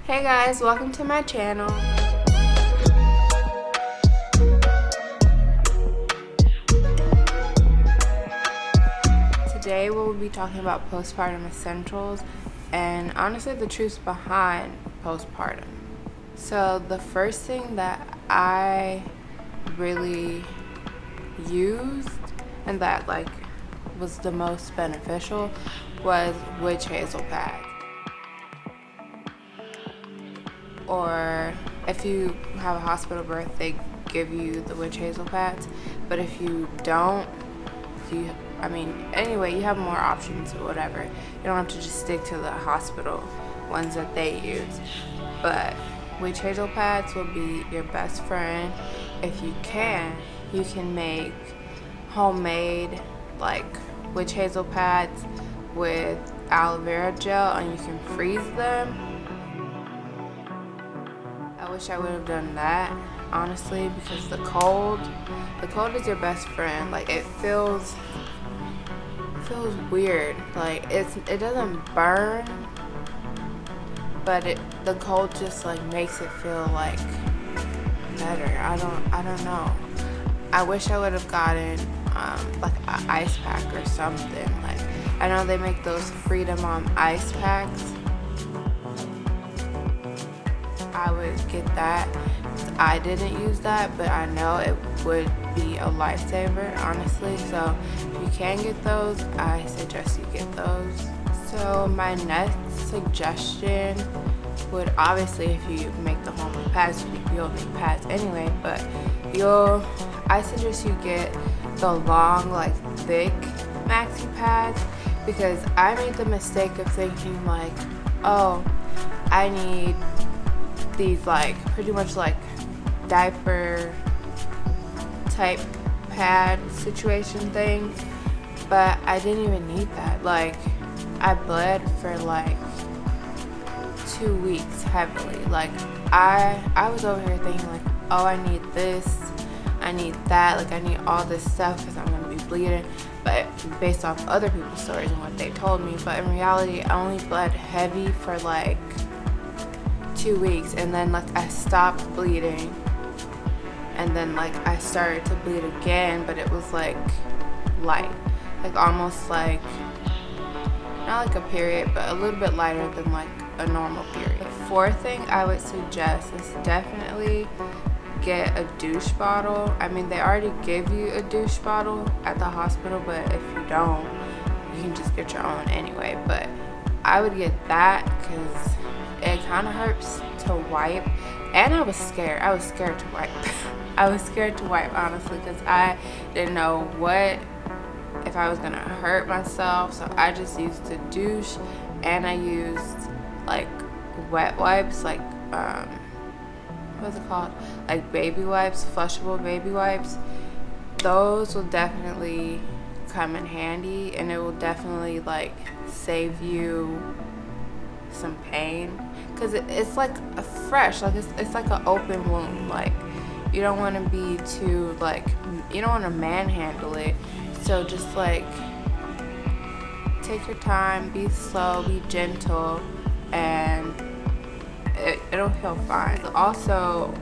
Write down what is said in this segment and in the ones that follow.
Hey guys, welcome to my channel. Today we'll be talking about postpartum essentials and honestly the truths behind postpartum. So the first thing that I really used and that was the most beneficial was witch hazel pads. Or if you have a hospital birth, they give you the witch hazel pads. But if you don't, anyway, you have more options or whatever. You don't have to just stick to the hospital ones that they use. But witch hazel pads will be your best friend. If you can make homemade witch hazel pads with aloe vera gel and you can freeze them. I wish I would have done that, honestly, because the cold is your best friend. It feels weird. It doesn't burn, but the cold just makes it feel better. I don't know. I wish I would have gotten an ice pack or something. I know they make those Freedom ice packs. I would get that. I didn't use that, but I know it would be a lifesaver, honestly. So if you can get those, I suggest you get those. So my next suggestion would, obviously, if you make the homemade pads, you'll need pads anyway, but I suggest you get the long, thick maxi pads, because I made the mistake of thinking oh, I need these pretty much diaper type pad situation thing, but I didn't even need that. I bled for 2 weeks heavily. I was over here thinking oh, I need this, I need that, I need all this stuff because I'm gonna be bleeding, but based off other people's stories and what they told me. But in reality, I only bled heavy for 2 weeks, and then I stopped bleeding, and then I started to bleed again, but it was light, almost not a period, but a little bit lighter than a normal period. The fourth thing I would suggest is definitely get a douche bottle. They already give you a douche bottle at the hospital, but if you don't, you can just get your own anyway. But I would get that because it kind of hurts to wipe, and I was scared to wipe. I was scared to wipe, honestly, because I didn't know if I was gonna hurt myself. So I just used the douche, and I used wet wipes, what's it called, baby wipes, flushable baby wipes. Those will definitely come in handy, and it will definitely save you some pain, because it's a fresh, it's an open wound. You don't want to be too you don't want to manhandle it. So just take your time, be slow, be gentle, and it'll heal fine. Also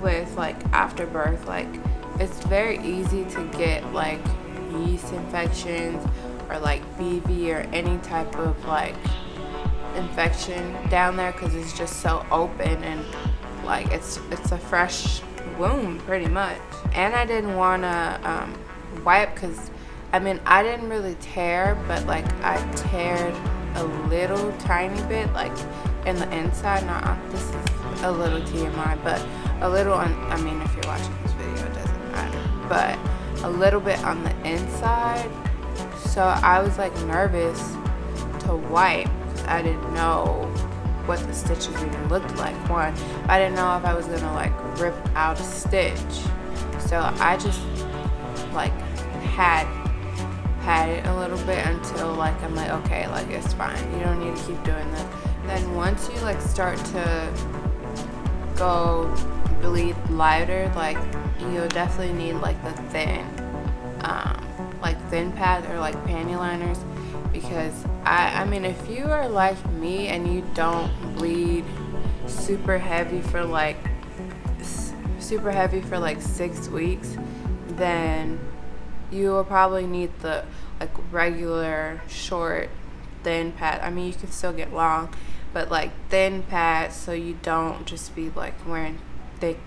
with after birth, it's very easy to get yeast infections or BV or any type of infection down there, because it's just so open, and it's a fresh wound pretty much. And I didn't want to wipe, because I didn't really tear, but I teared a little tiny bit in the inside. Not this is a little TMI, but a little on, if you're watching this video, it doesn't matter, but a little bit on the inside. So I was nervous to wipe, I didn't know what the stitches even looked like. One, I didn't know if I was gonna rip out a stitch, so I just had it a little bit until I'm okay, it's fine, you don't need to keep doing that. Then once you start to go bleed lighter, you'll definitely need the thin thin pads or panty liners, because I mean, if you are like me and you don't bleed super heavy for like 6 weeks, then you will probably need the like regular short thin pad. I mean, you can still get long, but like thin pads, so you don't just be like wearing thick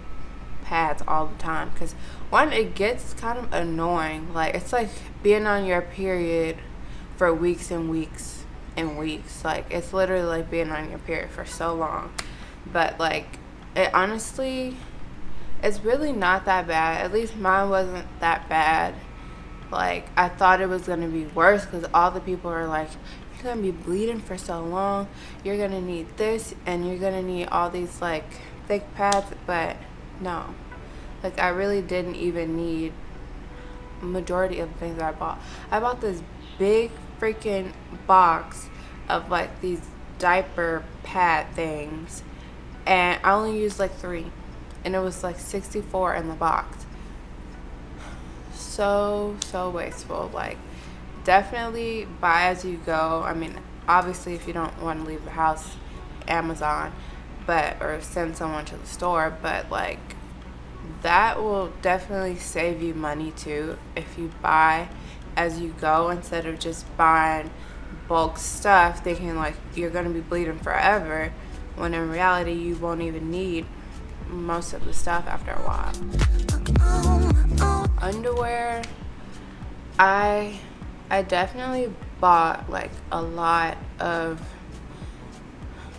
pads all the time, because one, it gets kind of annoying. Like, it's like being on your period for weeks and weeks and weeks. Like, it's literally like being on your period for so long. But like, it honestly, it's really not that bad. At least mine wasn't that bad. Like, I thought it was going to be worse, because all the people are like, you're going to be bleeding for so long, you're going to need this, and you're going to need all these like thick pads. But no, like, I really didn't even need majority of the things I bought. I bought this big freaking box of like these diaper pad things, and I only used like 3, and it was like 64 in the box. So wasteful. Like, definitely buy as you go. I mean, obviously, if you don't want to leave the house, Amazon, or send someone to the store, but like, that will definitely save you money too if you buy as you go, instead of just buying bulk stuff thinking like you're going to be bleeding forever, when in reality you won't even need most of the stuff after a while. Underwear, I definitely bought like a lot of,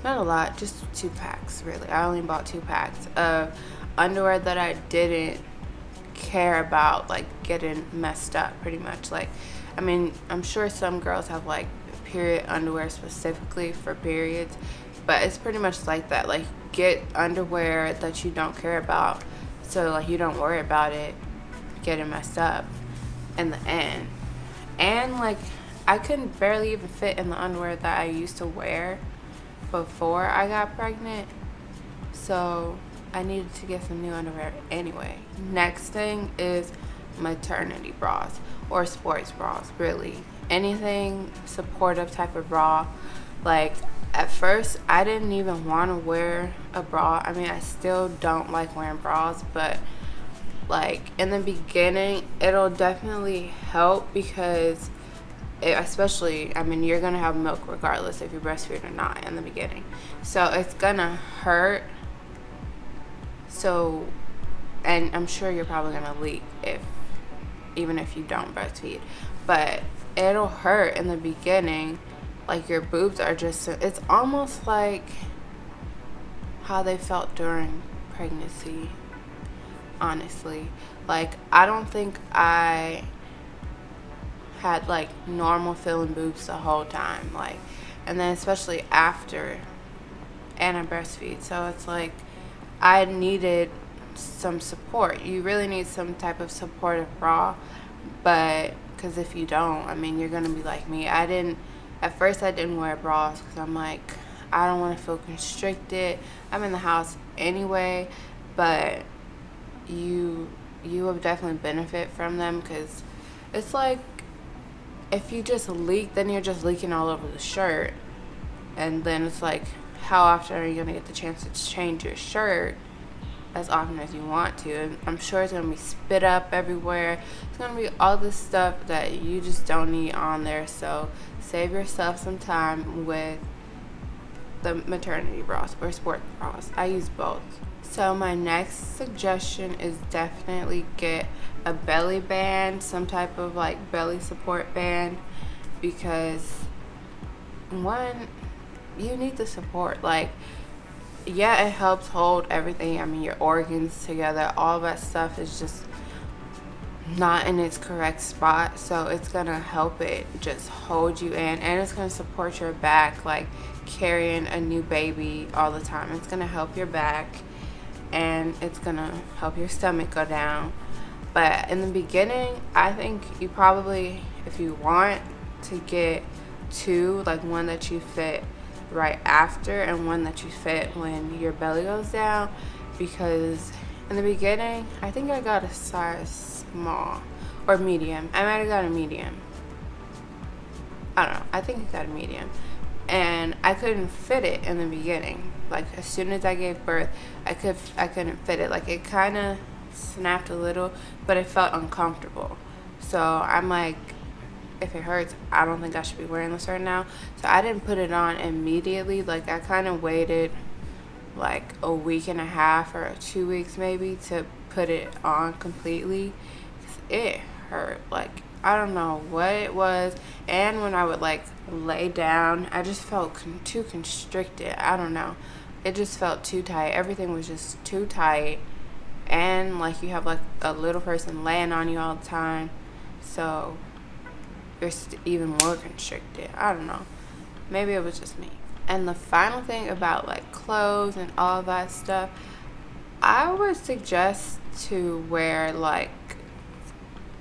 not a lot, just 2 packs really. I only bought 2 packs of underwear that I didn't care about like getting messed up, pretty much. Like, I mean, I'm sure some girls have like period underwear specifically for periods, but it's pretty much like that. Like, get underwear that you don't care about, so like you don't worry about it getting messed up in the end. And like, I couldn't barely even fit in the underwear that I used to wear before I got pregnant, so I needed to get some new underwear anyway. Next thing is maternity bras or sports bras, really. Anything supportive type of bra. Like, at first, I didn't even want to wear a bra. I mean, I still don't like wearing bras, but like, in the beginning, it'll definitely help, because especially, I mean, you're going to have milk regardless if you're breastfeeding or not in the beginning. So it's going to hurt. So, and I'm sure you're probably going to leak even if you don't breastfeed. But it'll hurt in the beginning. Like, your boobs are just, it's almost like how they felt during pregnancy, honestly. Like, I don't think I had like normal feeling boobs the whole time. Like, and then especially after, and I breastfeed, so it's like I needed some support. You really need some type of supportive bra, but because if you don't, I mean, you're gonna be like me. At first I didn't wear bras because I'm like, I don't want to feel constricted. I'm in the house anyway, but you will definitely benefit from them, because it's like, if you just leak, then you're just leaking all over the shirt, and then it's like, how often are you going to get the chance to change your shirt? As often as you want to. And I'm sure it's going to be spit up everywhere. It's going to be all this stuff that you just don't need on there. So save yourself some time with the maternity bras or sports bras. I use both. So my next suggestion is definitely get a belly band, some type of like belly support band, because one, you need the support. Like, yeah, it helps hold everything, I mean, your organs together. All that stuff is just not in its correct spot, so it's gonna help it just hold you in, and it's gonna support your back. Like, carrying a new baby all the time, it's gonna help your back, and it's gonna help your stomach go down. But in the beginning, I think you probably, if you want to get 2, like one that you fit right after and one that you fit when your belly goes down, because in the beginning, I think I got a size small or medium. I might have got a medium. I don't know. I think I got a medium, and I couldn't fit it in the beginning. Like as soon as I gave birth, I couldn't fit it. Like it kind of snapped a little, but it felt uncomfortable. So I'm like, if it hurts, I don't think I should be wearing this right now. So I didn't put it on immediately. Like I kind of waited like a week and a half or 2 weeks maybe to put it on completely. It hurt. Like I don't know what it was. And when I would like lay down, I just felt too constricted. I don't know. It just felt too tight. Everything was just too tight. And like you have like a little person laying on you all the time. So you're even more constricted. I don't know. Maybe it was just me. And the final thing about like clothes and all that stuff, I would suggest to wear like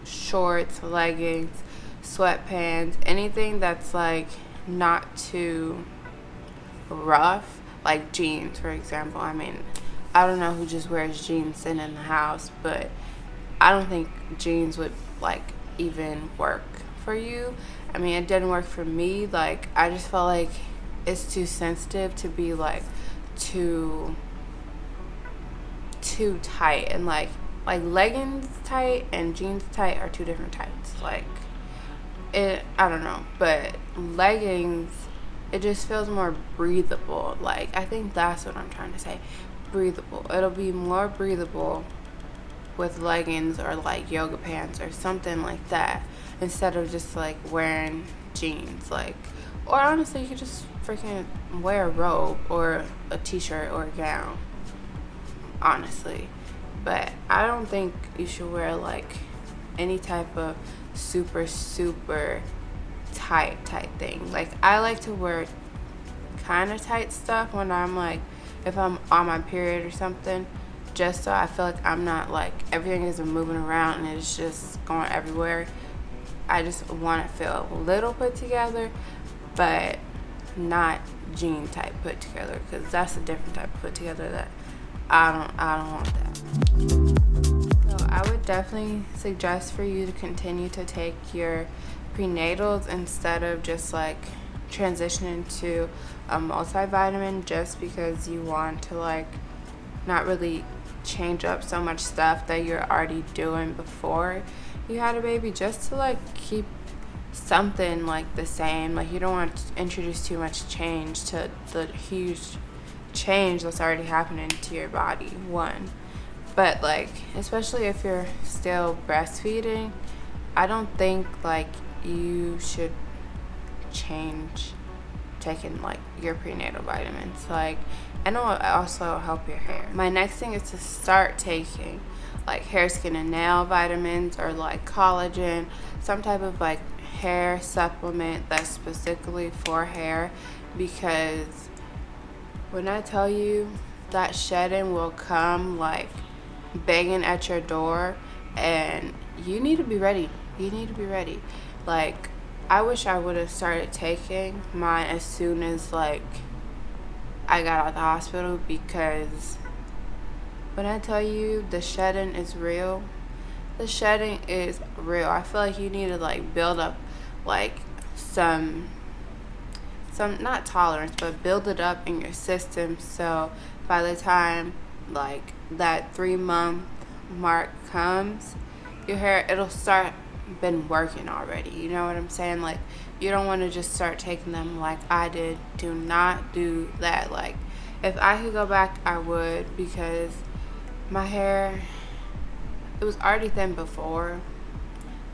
shorts, leggings, sweatpants, anything that's like not too rough, like jeans, for example. I mean, I don't know who just wears jeans sitting in the house, but I don't think jeans would like even work for you. I mean, it didn't work for me. Like I just felt like it's too sensitive to be like too tight, and like leggings tight and jeans tight are two different types. Like it, I don't know, but leggings, it just feels more breathable. Like I think that's what I'm trying to say, breathable. It'll be more breathable with leggings or like yoga pants or something like that, instead of just like wearing jeans. Like, or honestly, you could just freaking wear a robe or a t-shirt or a gown, honestly. But I don't think you should wear like any type of super tight thing. Like I like to wear kind of tight stuff when I'm like, if I'm on my period or something, just so I feel like I'm not like everything isn't moving around and it's just going everywhere. I just want to feel a little put together, but not jean type put together, because that's a different type of put together that I don't want that. So I would definitely suggest for you to continue to take your prenatals instead of just like transitioning to a multivitamin, just because you want to like not really change up so much stuff that you're already doing before you had a baby, just to like keep something like the same. Like you don't want to introduce too much change to the huge change that's already happening to your body, one. But like, especially if you're still breastfeeding, I don't think like you should change taking like your prenatal vitamins. Like, and it will also help your hair. My next thing is to start taking like hair, skin, and nail vitamins, or like collagen, some type of like hair supplement that's specifically for hair, because when I tell you that shedding will come like banging at your door, and you need to be ready. You need to be ready. Like, I wish I would have started taking mine as soon as like I got out of the hospital, because when I tell you the shedding is real, the shedding is real. I feel like you need to like build up like some not tolerance, but build it up in your system, so by the time like that 3-month mark comes, your hair, it'll start been working already. You know what I'm saying? Like, you don't want to just start taking them like I did. Do not do that. Like, if I could go back, I would, because my hair, it was already thin before,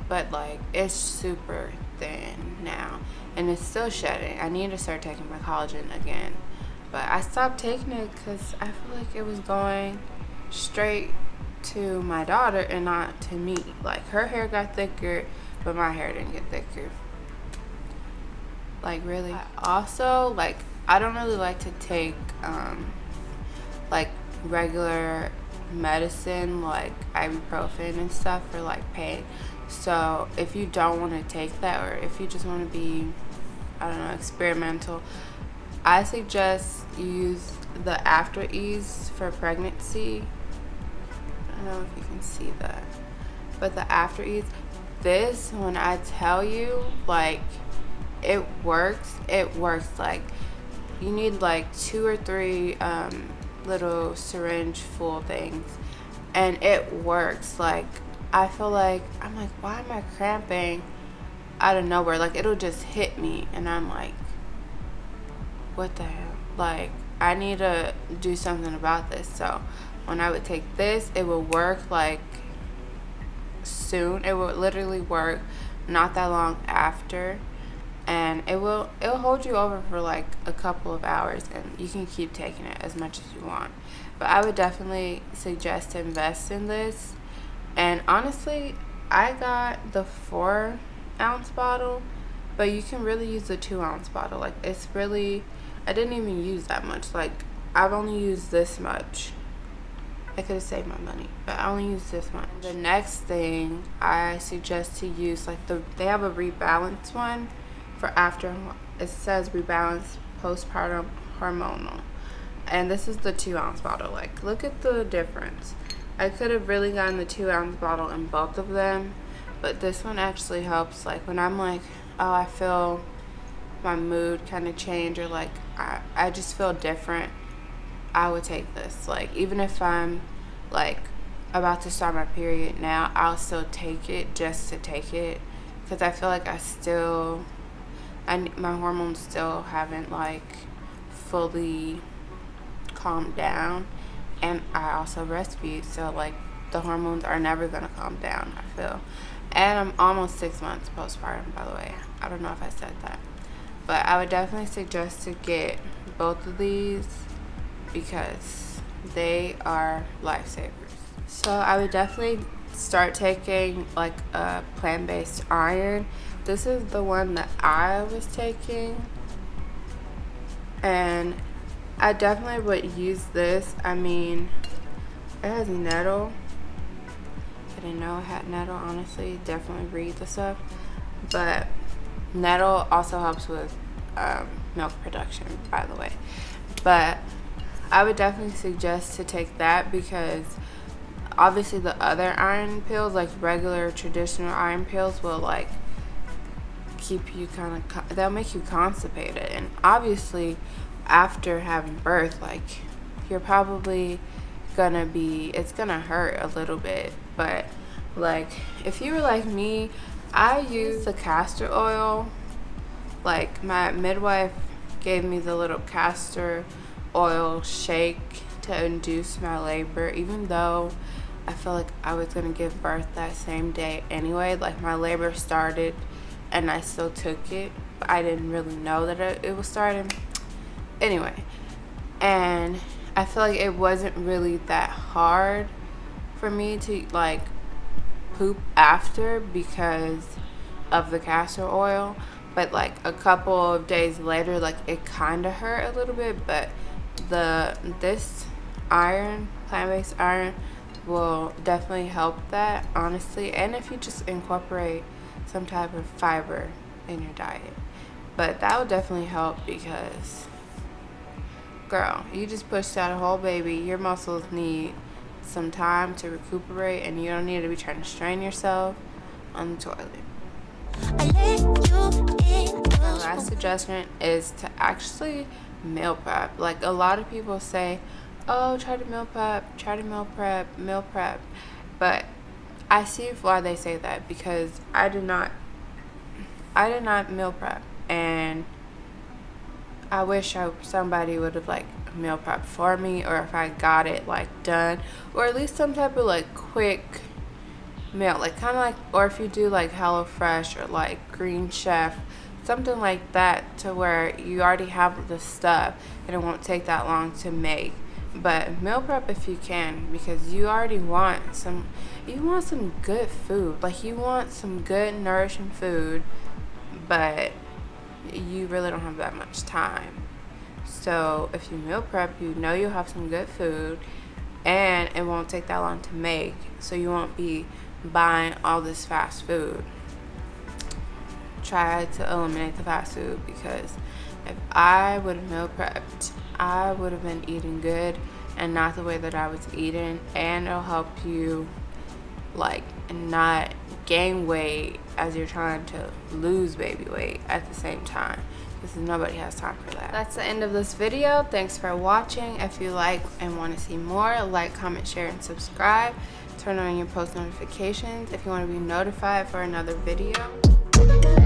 but like it's super thin now, and it's still shedding. I need to start taking my collagen again, but I stopped taking it because I feel like it was going straight to my daughter and not to me. Like, her hair got thicker, but my hair didn't get thicker. Like, really. I also, like, I don't really like to take like regular medicine like ibuprofen and stuff for like pain. So if you don't want to take that, or if you just want to be, I don't know, experimental, I suggest you use the afterease for pregnancy. I don't know if you can see that, but the afterease, this, when I tell you, like, it works. It works. Like, you need like 2 or 3 little syringe full things, and it works. Like, I feel like, I'm like, why am I cramping out of nowhere? Like, it'll just hit me, and I'm like, what the hell? Like, I need to do something about this. So when I would take this, it would work like soon. It would literally work not that long after, and it'll hold you over for like a couple of hours, and you can keep taking it as much as you want. But I would definitely suggest to invest in this. And honestly, I got the 4-ounce bottle, but you can really use the 2-ounce bottle. Like, it's really, I didn't even use that much. Like, I've only used this much. I could have saved my money, but I only use this much. The next thing I suggest to use, like, they have a rebalance one for after. It says rebalance postpartum hormonal, and this is the 2-ounce bottle. Like, look at the difference. I could have really gotten the 2-ounce bottle in both of them, but this one actually helps. Like, when I'm like, oh, I feel my mood kind of change, or like I just feel different, I would take this. Like, even if I'm like about to start my period now, I'll still take it just to take it, because I feel like my hormones still haven't like fully calmed down, and I also breastfeed, so like the hormones are never gonna calm down, I feel. And I'm almost 6 months postpartum, by the way. I don't know if I said that, but I would definitely suggest to get both of these because they are lifesavers. So I would definitely start taking like a plant-based iron. This is the one that I was taking, and I definitely would use this. I mean, it has nettle. I didn't know it had nettle, honestly. Definitely read the stuff. But nettle also helps with milk production, by the way. But I would definitely suggest to take that, because obviously the other iron pills, like regular traditional iron pills, will like keep you they'll make you constipated. And obviously after having birth, like, you're probably it's gonna hurt a little bit. But like, if you were like me, I use the castor oil. Like, my midwife gave me the little castor oil shake to induce my labor, even though I felt like I was gonna give birth that same day anyway. Like, my labor started and I still took it, but I didn't really know that it was starting anyway. And I feel like it wasn't really that hard for me to like poop after because of the castor oil. But like a couple of days later, like, it kind of hurt a little bit. But this iron, plant-based iron, will definitely help that, honestly. And if you just incorporate some type of fiber in your diet, but that would definitely help, because girl, you just pushed out a whole baby. Your muscles need some time to recuperate, and you don't need to be trying to strain yourself on the toilet. My last suggestion is to actually meal prep. Like, a lot of people say, oh, try to meal prep. But I see why they say that, because I did not meal prep, and I wish somebody would have like meal prep for me, or if I got it like done, or at least some type of like quick meal, like kind of like, or if you do like HelloFresh or like Green Chef, something like that, to where you already have the stuff and it won't take that long to make. But meal prep if you can, because you already want some good food. Like, you want some good nourishing food, but you really don't have that much time. So if you meal prep, you know you'll have some good food, and it won't take that long to make, so you won't be buying all this fast food. Try to eliminate the fast food, because if I would have meal prepped, I would have been eating good and not the way that I was eating, and it'll help you like not gain weight as you're trying to lose baby weight at the same time, because nobody has time for that. That's the end of this video. Thanks for watching. If you like and want to see more, like, comment, share, and subscribe. Turn on your post notifications if you want to be notified for another video.